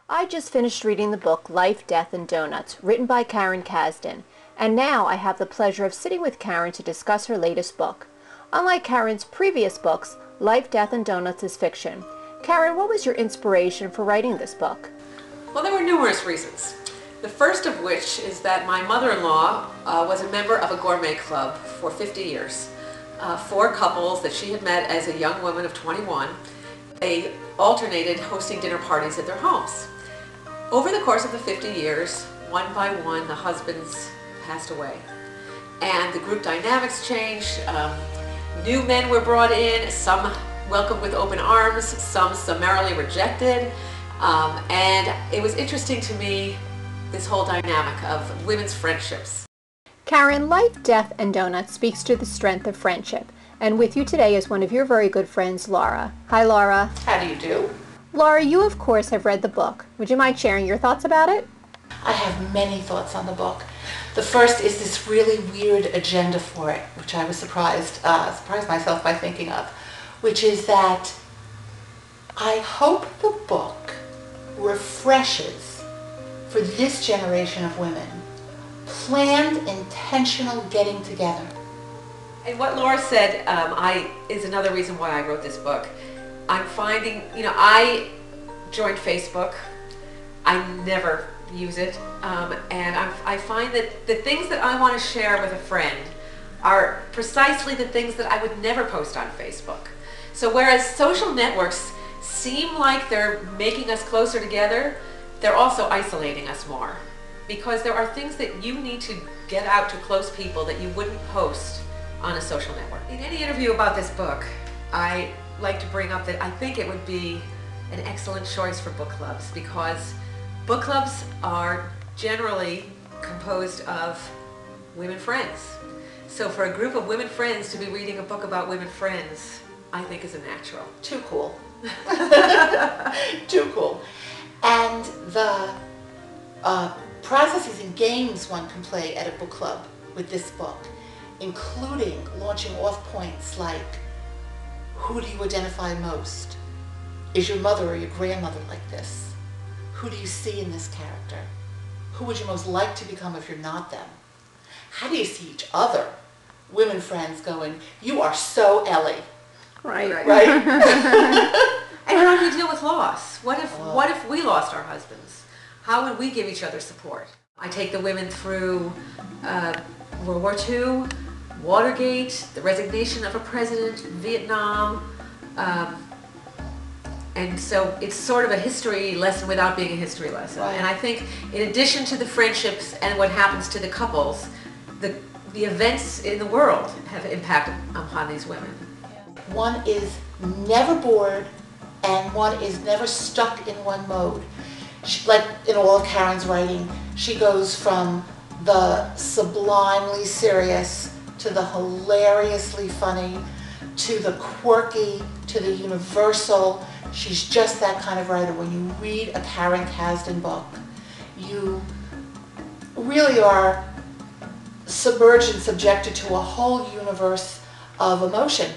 I just finished reading the book Life, Death, and Doughnuts, written by Karin Kasdin, and now I have the pleasure of sitting with Karin to discuss her latest book. Unlike Karin's previous books, Life, Death, and Doughnuts is fiction. Karin, what was your inspiration for writing this book? Well, there were numerous reasons. The first of which is that my mother-in-law was a member of a gourmet club for 50 years. 4 couples that she had met as a young woman of 21. They alternated hosting dinner parties at their homes. Over the course of the 50 years, one by one, the husbands passed away. And the group dynamics changed. New men were brought in, some welcomed with open arms, some summarily rejected. And it was interesting to me, this whole dynamic of women's friendships. Karin, Life, Death, and Doughnuts speaks to the strength of friendship. And with you today is one of your very good friends, Laura. Hi, Laura. How do you do? Laura, you of course have read the book. Would you mind sharing your thoughts about it? I have many thoughts on the book. The first is this really weird agenda for it, which I was surprised myself by thinking of, which is that I hope the book refreshes for this generation of women planned, intentional getting together. And what Laura said is another reason why I wrote this book. I'm finding, I joined Facebook. I never use it. And I find that the things that I want to share with a friend are precisely the things that I would never post on Facebook. So whereas social networks seem like they're making us closer together, they're also isolating us more. Because there are things that you need to get out to close people that you wouldn't post on a social network. In any interview about this book, I like to bring up that I think it would be an excellent choice for book clubs, because book clubs are generally composed of women friends. So for a group of women friends to be reading a book about women friends, I think is a natural. Too cool. Too cool. And the processes and games one can play at a book club with this book, including launching off points like, who do you identify most? Is your mother or your grandmother like this? Who do you see in this character? Who would you most like to become if you're not them? How do you see each other? Women friends going, you are so Ellie. Right. And how do you deal with loss? What if we lost our husbands? How would we give each other support? I take the women through World War II, Watergate, the resignation of a president, Vietnam, and so it's sort of a history lesson without being a history lesson. Right. And I think in addition to the friendships and what happens to the couples, the events in the world have impacted upon these women. One is never bored, and one is never stuck in one mode. Like in all of Karin's writing, she goes from the sublimely serious to the hilariously funny to the quirky to the universal. She's just that kind of writer. When you read a Karin Kasdin book, you really are submerged and subjected to a whole universe of emotion.